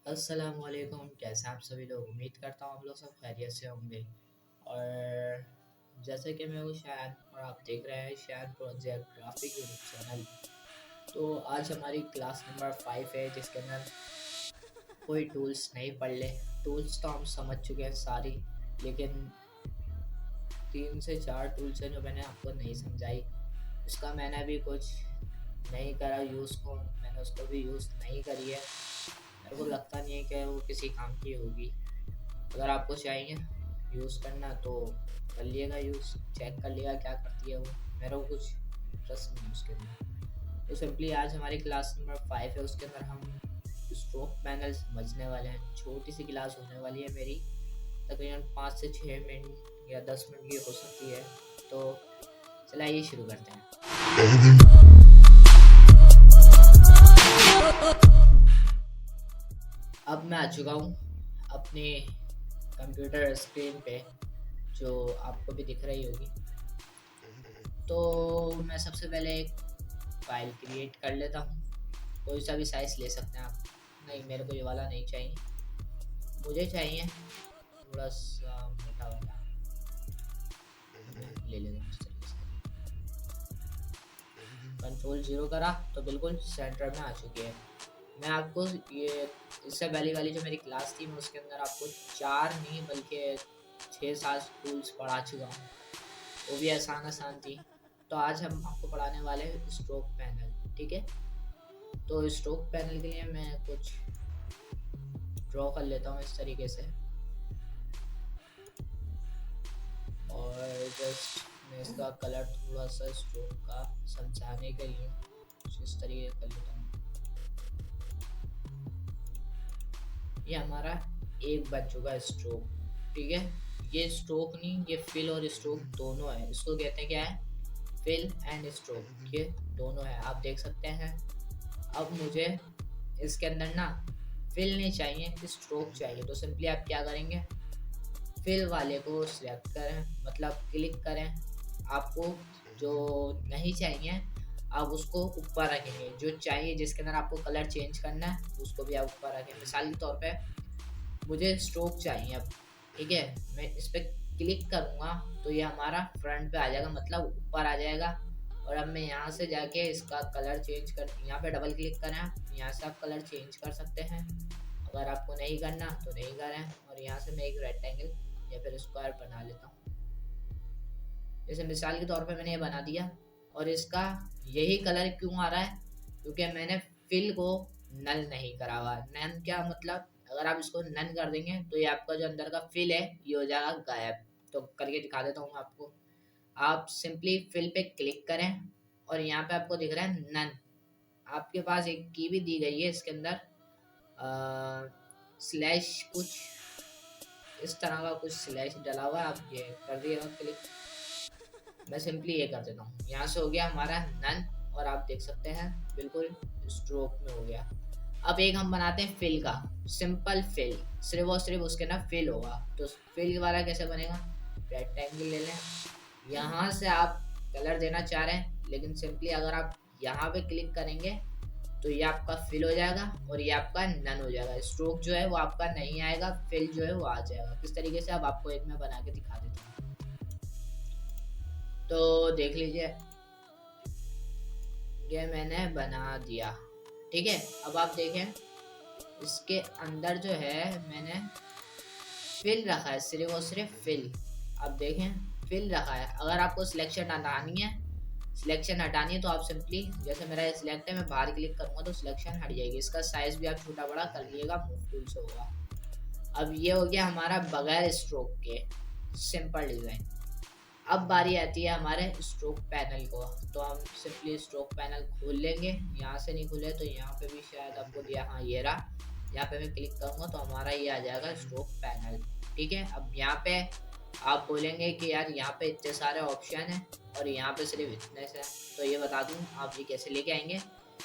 अस्सलामुअलैकुम। कैसे हैं आप सभी लोग? उम्मीद करता हूँ आप लोग सब खैरियत से होंगे। और जैसे कि मैं हूँ शायद, और आप देख रहे हैं शायद प्रोजेक्ट ग्राफिक यूट्यूब चैनल। तो आज हमारी क्लास नंबर 5 है, जिसके अंदर कोई टूल्स नहीं पढ़ ले। टूल्स तो हम समझ चुके हैं सारी, लेकिन 3 से 4 टूल्स हैं जो मैंने आपको नहीं समझाई। उसका मैंने भी कुछ नहीं करा यूज़ को, मैंने उसको भी यूज़ नहीं करी है। मेरे को लगता नहीं है कि वो किसी काम की होगी। अगर आपको चाहिए यूज़ करना तो कर लिएगा यूज़, चेक कर लिएगा क्या करती है वो। मेरा को कुछ इंटरेस्ट नहीं है उसके अंदर। तो सिंपली आज हमारी क्लास नंबर 5 है, उसके अंदर हम स्ट्रोक पैनल समझने वाले हैं। छोटी सी क्लास होने वाली है मेरी, तकरीबन 5 से 6 मिनट या 10 मिनट की हो सकती है। तो चलाइए शुरू करते हैं। अब मैं आ चुका हूँ अपने कंप्यूटर स्क्रीन पे, जो आपको भी दिख रही होगी। तो मैं सबसे पहले एक फाइल क्रिएट कर लेता हूँ। कोई सा भी साइज़ ले सकते हैं आप। नहीं, मेरे को ये वाला नहीं चाहिए, मुझे चाहिए थोड़ा सा मोटा वाला। मैं ले लेता हूँ इस तरीके से। कंट्रोल 0 करा तो बिल्कुल सेंटर में आ चुकी है। मैं आपको ये इससे पहली वाली जो मेरी क्लास थी, मैं उसके अंदर आपको 4 नहीं बल्कि 6-7 टूल्स पढ़ा चुका हूँ। वो भी आसान आसान थी। तो आज हम आपको पढ़ाने वाले हैं स्ट्रोक पैनल। ठीक है, तो स्ट्रोक पैनल के लिए मैं कुछ ड्रॉ कर लेता हूँ इस तरीके से। और जस्ट मैं इसका कलर थोड़ा सा स्ट्रोक का समझाने के लिए कुछ इस तरीके कर लेता हूँ। ये हमारा एक बन चुका है स्ट्रोक। ठीक है, ये स्ट्रोक नहीं, ये फिल और स्ट्रोक दोनों है। इसको कहते हैं क्या है, फिल एंड स्ट्रोक। ये दोनों है, आप देख सकते हैं। अब मुझे इसके अंदर ना फिल नहीं चाहिए, स्ट्रोक चाहिए। तो सिंपली आप क्या करेंगे, फिल वाले को सिलेक्ट करें, मतलब क्लिक करें। आपको जो नहीं चाहिए आप उसको ऊपर रखेंगे, जो चाहिए जिसके अंदर आपको कलर चेंज करना है उसको भी आप ऊपर रखें। मिसाल के तौर पे मुझे स्ट्रोक चाहिए अब। ठीक है, मैं इस पर क्लिक करूँगा तो ये हमारा फ्रंट पे आ जाएगा, मतलब ऊपर आ जाएगा। और अब मैं यहाँ से जाके इसका कलर चेंज कर, यहाँ पे डबल क्लिक करें, यहाँ से आप कलर चेंज कर सकते हैं। अगर आपको नहीं करना तो नहीं करें। और यहाँ से मैं एक रेक्टेंगल या फिर स्क्वायर बना लेता हूँ। जैसे मिसाल के तौर पे मैंने ये बना दिया। और इसका यही कलर क्यों आ रहा है, क्योंकि मैंने फिल को नल नहीं करा हुआ। नन क्या मतलब, अगर आप इसको नन कर देंगे तो ये आपका जो अंदर का फिल है ये हो जाएगा गायब। तो करके दिखा देता हूँ आपको। आप सिंपली फिल पे क्लिक करें और यहाँ पे आपको दिख रहा है नन। आपके पास एक की भी दी गई है इसके अंदर, स्लैश कुछ इस तरह का कुछ स्लैश डला हुआ है, आप ये कर दिएगा क्लिक। मैं सिंपली ये कर देता हूँ, यहाँ से हो गया हमारा नन। और आप देख सकते हैं बिल्कुल स्ट्रोक में हो गया। अब एक हम बनाते हैं फिल का, सिंपल फिल, सिर्फ और सिर्फ उसके ना फिल होगा। तो फिल वाला कैसे बनेगा, रेक्टेंगल ले लें। यहाँ से आप कलर देना चाह रहे हैं, लेकिन सिंपली अगर आप यहाँ पे क्लिक करेंगे तो ये आपका फिल हो जाएगा और ये आपका नन हो जाएगा। स्ट्रोक जो है वो आपका नहीं आएगा, फिल जो है वो आ जाएगा। किस तरीके से, अब आपको एक मैं बना के दिखा देता हूँ। तो देख लीजिए, ये मैंने बना दिया। ठीक है, अब आप देखें इसके अंदर जो है मैंने फिल रखा है, सिर्फ और सिर्फ फिल। आप देखें फिल रखा है। अगर आपको सिलेक्शन हटानी है, सिलेक्शन हटानी है तो आप सिंपली, जैसे मेरा सिलेक्ट है, मैं बाहर क्लिक करूंगा तो सिलेक्शन हट जाएगी। इसका साइज भी आप छोटा बड़ा कर लीजिएगा, मूव टूल से होगा। अब ये हो गया हमारा बगैर स्ट्रोक के सिंपल डिजाइन। अब बारी आती है हमारे स्ट्रोक पैनल को। तो हम सिंपली स्ट्रोक पैनल खोल लेंगे। यहाँ से नहीं खुले तो यहाँ पे भी शायद आपको दिया, हाँ ये रहा। यहाँ पे मैं क्लिक करूँगा तो हमारा ये आ जाएगा स्ट्रोक पैनल। ठीक है, अब यहाँ पे आप बोलेंगे कि यार यहाँ पे इतने सारे ऑप्शन हैं और यहाँ पे सिर्फ इतने से। तो ये बता दूँ आप ये कैसे लेके आएंगे।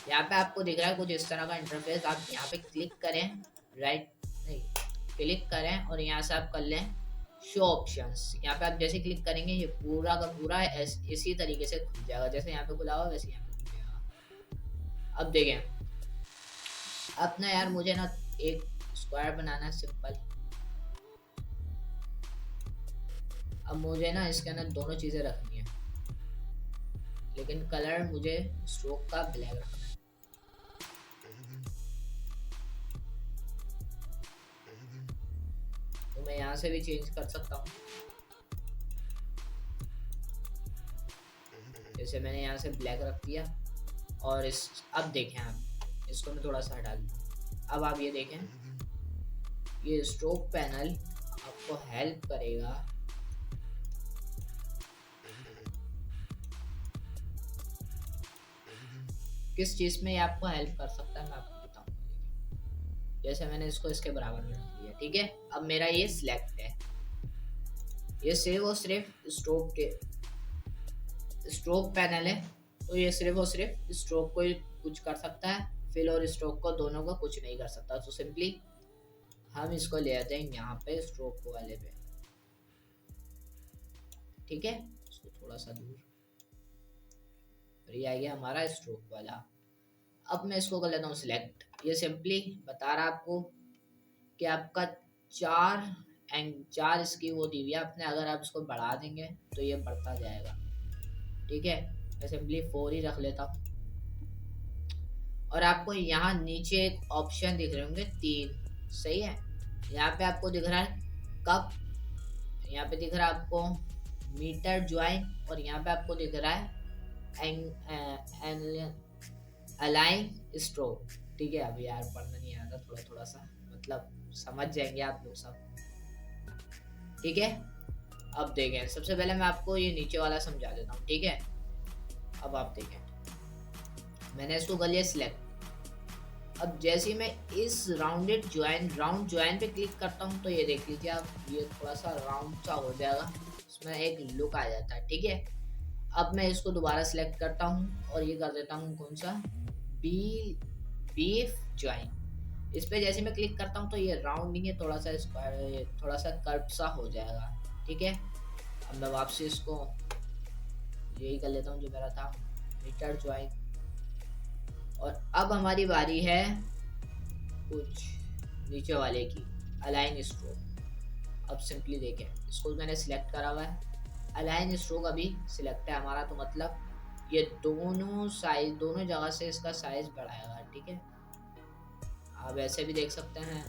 यहाँ पे आपको दिख रहा है कुछ इस तरह का इंटरफेस। आप यहाँ पे क्लिक करें, राइट नहीं, क्लिक करें और यहाँ से आप कर लें शो ऑप्शंस। यहाँ पे आप जैसे क्लिक करेंगे ये पूरा का पूरा इसी तरीके से खुल जाएगा, जैसे यहाँ पे खुला हुआ वैसे यहाँ पे खुल जाएगा। अब देखें, अब ना यार मुझे ना एक स्क्वायर बनाना है सिंपल। अब मुझे ना इसके अंदर दोनों चीज़ें रखनी है, लेकिन कलर मुझे स्ट्रोक का ब्लैक रखना है। तो मैं यहाँ से भी चेंज कर सकता हूँ, जैसे मैंने यहाँ से ब्लैक रख दिया। और इस अब देखें आप, इसको मैं थोड़ा सा हटा दूँ। अब आप ये देखें, ये स्ट्रोक पैनल आपको हेल्प करेगा किस चीज़ में, ये आपको हेल्प कर सकता है मैं आपको बताऊँ। जैसे मैंने इसको इसके बराबर में रख दिया, ठीक है। अब मेरा ये सिलेक्ट है, ये सिर्फ और सिर्फ स्ट्रोक पैनल है, तो ये सिर्फ और सिर्फ स्ट्रोक को ही कुछ कर सकता है, फिल और स्ट्रोक को दोनों को कुछ नहीं कर सकता। तो सिंपली हम इसको ले आते हैं यहाँ पे स्ट्रोक वाले पे, ठीक है। इसको थोड़ा सा दूर, और ये आ गया हमारा स्ट्रोक वाला। अब मैं इसको कर लेता हूँ सिलेक्ट। ये सिंपली बता रहा आपको कि आपका चार इसकी वो दी हुई है आपने, अगर आप इसको बढ़ा देंगे तो ये बढ़ता जाएगा, ठीक है। मैं सिंपली 4 ही रख लेता हूँ। और आपको यहाँ नीचे एक ऑप्शन दिख रहे होंगे 3, सही है। यहाँ पे आपको दिख रहा है कप, यहाँ पे दिख रहा है आपको मीटर ज्वाइन, और यहाँ पे आपको दिख रहा है अलाइन स्ट्रोक, ठीक है। अभी यार पढ़ना नहीं आता, थोड़ा थोड़ा सा मतलब समझ जाएंगे आप लोग सब, ठीक है। अब देखें, सबसे पहले मैं आपको ये नीचे वाला समझा देता हूँ, ठीक है। अब आप देखें, मैंने इसको कर लिया सिलेक्ट। अब जैसे ही मैं इस राउंड ज्वाइन पे क्लिक करता हूँ, तो ये देख लीजिए आप, ये थोड़ा सा राउंड सा हो जाएगा, इसमें एक लुक आ जाता है, ठीक है। अब मैं इसको दोबारा सिलेक्ट करता हूँ और ये कर देता हूँ कौन सा, बीफ ज्वाइन। इस पे जैसे मैं क्लिक करता हूँ तो ये राउंड नहीं है, थोड़ा सा स्क्वायर, थोड़ा सा कर्व सा हो जाएगा, ठीक है। अब मैं वापसी इसको यही कर लेता हूँ जो मेरा था, मीटर ज्वाइन। और अब हमारी बारी है कुछ नीचे वाले की, अलाइन स्ट्रोक। अब सिंपली देखें, इसको मैंने सिलेक्ट करा हुआ है, अलाइन स्ट्रोक अभी सिलेक्ट है हमारा, तो मतलब ये दोनों जगह से इसका साइज बढ़ाएगा, ठीक है। आप ऐसे भी देख सकते हैं।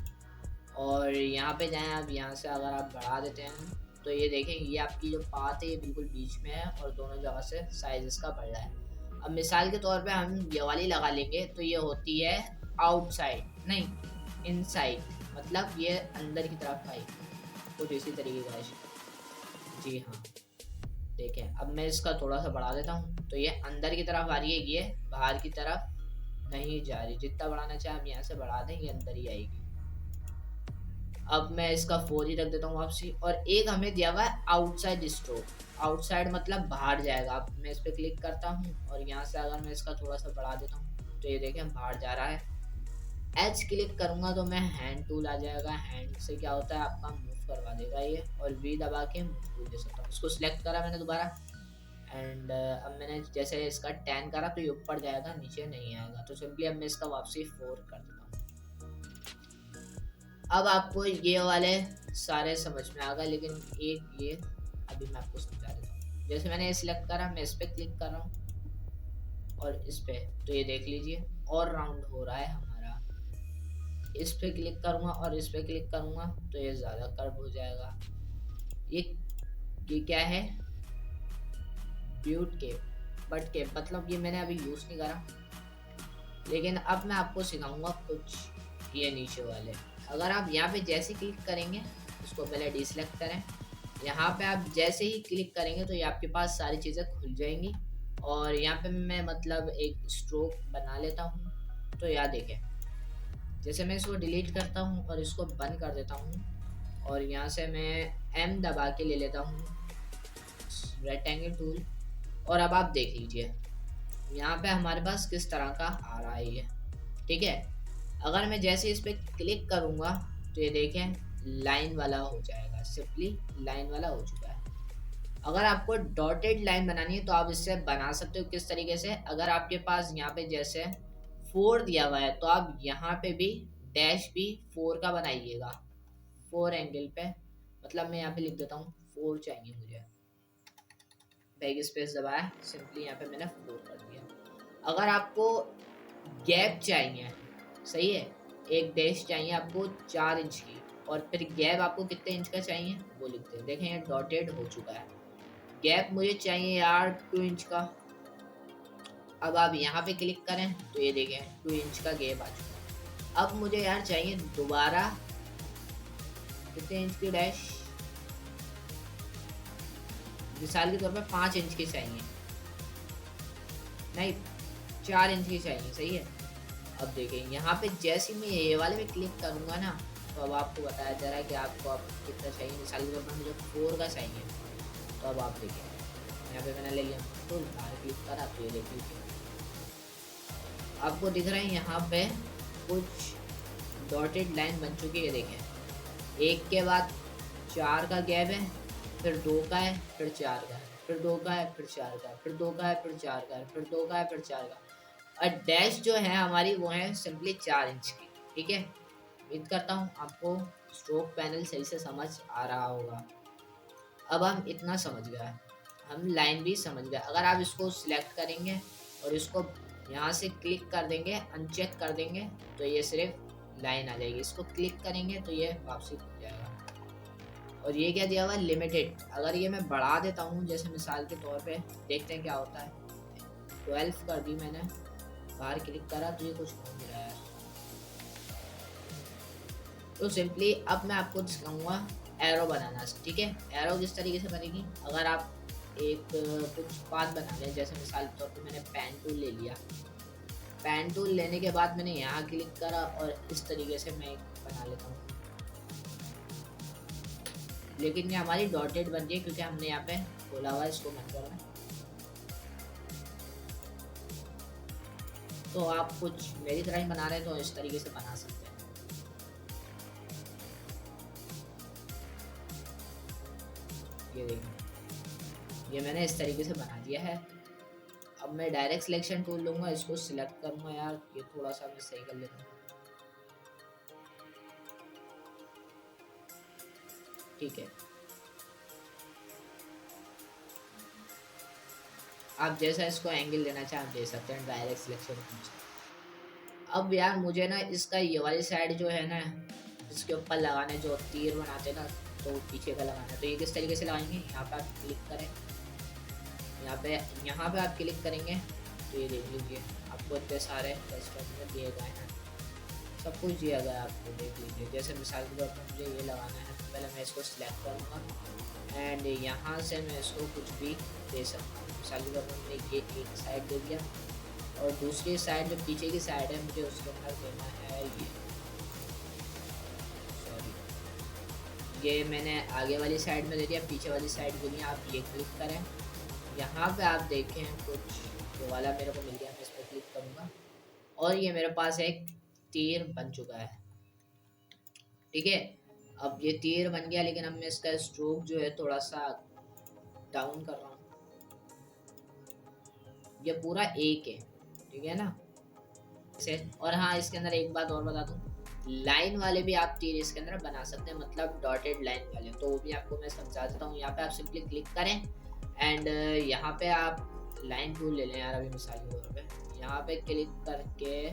और यहाँ पे जाएं आप, यहाँ से अगर आप बढ़ा देते हैं तो ये देखें, ये आपकी जो पाथ है ये बिल्कुल बीच में है और दोनों जगह से साइज इसका बढ़ रहा है। अब मिसाल के तौर पे हम ये वाली लगा लेंगे, तो ये होती है आउटसाइड, नहीं इनसाइड, मतलब ये अंदर की तरफ आई, कुछ इसी तरीके का है। जी हाँ, देखें अब मैं इसका थोड़ा सा बढ़ा देता हूँ, तो ये अंदर की तरफ आ रही है, ये बाहर की तरफ नहीं जा रही। जितना बढ़ाना चाहे हम यहाँ से बढ़ा दें, ये अंदर ही आएगी। अब मैं इसका 4 ही रख देता हूँ वापसी। और एक हमें दिया हुआ है आउटसाइड स्ट्रोक, आउटसाइड मतलब बाहर जाएगा। अब मैं इस पर क्लिक करता हूँ और यहाँ से अगर मैं इसका थोड़ा सा बढ़ा देता हूँ, तो ये देखें बाहर जा रहा है। एच क्लिक करूँगा तो मैं हैंड टूल आ जाएगा, हैंड से क्या होता है आपका मूव करवा देगा ये, और वी दबा के मूव टूल दे सकता हूँ। इसको सिलेक्ट करा मैंने दोबारा, एंड अब मैंने जैसे इसका 10 करा तो ये ऊपर जाएगा, नीचे नहीं आएगा। तो सिंपली अब मैं इसका वापसी 4 कर देता हूँ। अब आपको ये वाले सारे समझ में आ गए, लेकिन एक ये अभी मैं आपको समझा देता हूँ। जैसे मैंने ये सिलेक्ट करा, मैं इस पर क्लिक कर रहा हूँ और इस पे, तो ये देख लीजिए और राउंड हो रहा है हमारा। इस पे क्लिक करूँगा और इस पे क्लिक करूँगा तो ये ज़्यादा कर्व हो जाएगा। ये क्या है, ब्यूट केप, बट केप मतलब ये मैंने अभी यूज़ नहीं करा, लेकिन अब मैं आपको सिखाऊंगा कुछ ये नीचे वाले। अगर आप यहाँ पे जैसे क्लिक करेंगे, इसको पहले डिसलेक्ट करें, यहाँ पे आप जैसे ही क्लिक करेंगे तो ये आपके पास सारी चीज़ें खुल जाएंगी। और यहाँ पे मैं मतलब एक स्ट्रोक बना लेता हूँ, तो यहाँ देखें, जैसे मैं इसको डिलीट करता हूँ और इसको बंद कर देता हूँ, और यहाँ से मैं M दबा के ले लेता हूँ रेक्टेंगल टूल। और अब आप देख लीजिए यहाँ पे हमारे पास किस तरह का आ रहा है ये, ठीक है। अगर मैं जैसे इस पर क्लिक करूँगा तो ये देखें लाइन वाला हो जाएगा, सिंपली लाइन वाला हो चुका है। अगर आपको डॉटेड लाइन बनानी है तो आप इससे बना सकते हो, किस तरीके से, अगर आपके पास यहाँ पे जैसे 4 दिया हुआ है तो आप यहाँ पे भी डैश भी 4 का बनाइएगा, 4 एंगल पे। मतलब मैं यहाँ पे लिख देता हूँ 4 चाहिए मुझे, बैक स्पेस दबाया, सिंपली यहाँ पे मैंने 4 कर दिया। अगर आपको गैप चाहिए, सही है, एक डैश चाहिए आपको 4 इंच की, और फिर गैप आपको कितने इंच का चाहिए वो लिखते हैं। देखें ये डॉटेड हो चुका है। गैप मुझे चाहिए यार 2 इंच का। अब आप यहाँ पे क्लिक करें तो ये देखें 2 इंच का गैप आ चुका है। अब मुझे यार चाहिए दोबारा कितने इंच की डैश, मिसाल के तौर पे 5 इंच की चाहिए, नहीं 4 इंच की चाहिए, सही है। अब देखें यहाँ पे जैसे मैं ये वाले पे क्लिक करूँगा ना, तो अब आपको बताया जा रहा है कि आपको अब कितना चाहिए। मिसाल के तौर पर मुझे 4 का चाहिए, तो अब आप देखें यहाँ पे मैंने ले लिया, तो बाहर क्लिक करा तो ये देख लीजिए आपको दिख रहा है यहाँ पे कुछ डॉटेड लाइन बन चुकी है। देखें एक के बाद 4 का गैप है, फिर 2 का है, फिर 4 का है, फिर 2 का है, फिर 4 का है, फिर 2 का है, फिर 4 का है, फिर 2 का है, फिर 4 का। और डैश जो है हमारी वो है सिंपली 4 इंच की। ठीक है, उम्मीद करता हूँ आपको स्ट्रोक पैनल सही से समझ आ रहा होगा। अब हम इतना समझ गए, हम लाइन भी समझ गए। अगर आप इसको सिलेक्ट करेंगे और इसको यहाँ से क्लिक कर देंगे, अनचेक कर देंगे, तो ये सिर्फ लाइन आ जाएगी। इसको क्लिक करेंगे तो ये वापसी हो जाएगा। और ये क्या दिया हुआ है, लिमिटेड। अगर ये मैं बढ़ा देता हूँ, जैसे मिसाल के तौर पे देखते हैं क्या होता है, 12 कर दी मैंने, बाहर क्लिक करा तो ये कुछ हो नहीं रहा है। तो सिंपली अब मैं आपको दिखाऊंगा एरो बनाना। ठीक है, एरो किस तरीके से बनेगी। अगर आप एक कुछ पाथ बना लें, जैसे मिसाल के तौर पे मैंने पेन टूल ले लिया, पेन टूल लेने के बाद मैंने यहाँ क्लिक करा और इस तरीके से मैं एक बना लेता हूँ, लेकिन ये हमारी डॉटेड बन रही है क्योंकि हमने यहाँ पे खोला हुआ है, इसको बंद करना है। तो आप कुछ मेरी तरह ही बना रहे हैं तो इस तरीके से बना सकते हैं। ये देखिए, ये मैंने इस तरीके से बना दिया है। अब मैं डायरेक्ट सिलेक्शन टूल लूँगा, इसको सिलेक्ट करूँगा। यार ये थोड़ा सा मैं सही कर लेता हूँ। ठीक है, आप जैसा इसको एंगल देना चाहें आप दे सकते हैं डायरेक्ट सिलेक्शन टूल से। अब यार मुझे ना इसका ये वाली साइड जो है ना, इसके ऊपर लगाने, जो तीर बनाते हैं ना, तो पीछे का लगाना है। तो ये किस तरीके से लगाएंगे, यहाँ पे आप क्लिक करें, यहाँ पे आप क्लिक करेंगे तो ये देख लीजिए आपको इतने सारे कस्टम में दिए गए हैं, सब कुछ दिया गया है आपको, देख लीजिए। जैसे मिसाल के तौर पर मुझे ये लगाना है, तो पहले मैं इसको सिलेक्ट करूँगा एंड यहाँ से मैं इसको कुछ भी दे सकता हूँ। मिसाल के तौर पर मैंने ये एक साइड दे दिया और दूसरी साइड जो पीछे की साइड है मुझे उसके अंदर देना है ये मैंने आगे वाली साइड में दे दिया, पीछे वाली साइड के लिए आप ये क्लिक करें। यहाँ पे आप देखें कुछ ये वाला मेरे को मिल गया, मैं इस पर क्लिक करूँगा और ये मेरे पास एक तीर बन चुका है। ठीक है, अब ये तीर बन गया, लेकिन अब मैं इसका स्ट्रोक जो है थोड़ा सा डाउन कर रहा हूँ। ये पूरा एक है, ठीक है ना। और हाँ, इसके अंदर एक बात और बता दूँ, लाइन वाले भी आप तीर इसके अंदर बना सकते हैं, मतलब डॉटेड लाइन वाले, तो वो भी आपको मैं समझा देता हूँ। यहाँ पे आप सिंपली क्लिक करें एंड यहाँ पे आप लाइन टूल ले लें। यार अभी मिसाल के तौर पे यहाँ पे क्लिक करके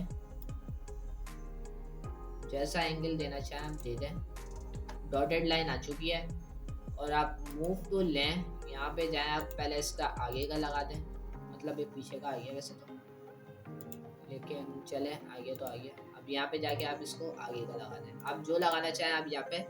जैसा एंगल देना चाहें आप दे दें। डॉटेड लाइन आ चुकी है और आप मूव टूल लें, यहाँ पे जाएं, आप पहले इसका आगे का लगा दें, मतलब ये पीछे का आ गया वैसे तो, लेकिन चले आगे तो आ गया। अब यहाँ पे जाके आप इसको आगे का लगा दें, आप जो लगाना चाहें आप यहाँ पे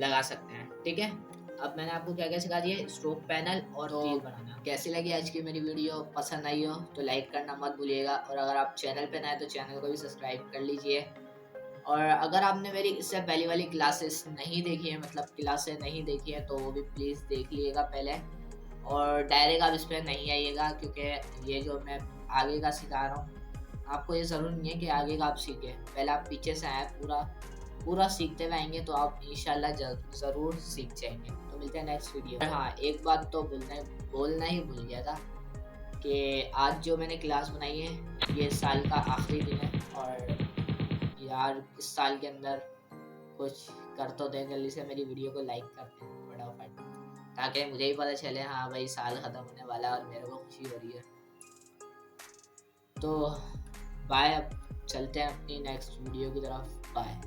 लगा सकते हैं। ठीक है, अब मैंने आपको क्या क्या सिखा दिया, स्ट्रोक पैनल और तीर बनाना। कैसी लगी आज की मेरी वीडियो, पसंद आई हो तो लाइक करना मत भूलिएगा, और अगर आप चैनल पे नए तो चैनल को भी सब्सक्राइब कर लीजिए। और अगर आपने मेरी इससे पहले वाली क्लासेस नहीं देखी है, मतलब क्लासेस नहीं देखी है, तो वो भी प्लीज़ देख लीजिएगा पहले, और डायरेक्ट आप इस पर नहीं आइएगा, क्योंकि ये जो मैं आगे का सिखा रहा हूँ आपको ये ज़रूर नहीं है कि आगे का आप सीखें, पहले आप पीछे से आए, पूरा सीखते हुए आएंगे तो आप इंशाल्लाह ज़रूर सीख जाएंगे। तो मिलते हैं नेक्स्ट वीडियो। हाँ, एक बात तो बोलना ही भूल गया था कि आज जो मैंने क्लास बनाई है ये साल का आखिरी दिन है, और यार इस साल के अंदर कुछ कर तो दे, जल्दी से मेरी वीडियो को लाइक कर दे फटाफट, ताकि मुझे ही पता चले हाँ भाई साल ख़त्म होने वाला है और मेरे को खुशी हो रही है। तो बाय, अब चलते हैं अपनी नेक्स्ट वीडियो की तरफ। बाय।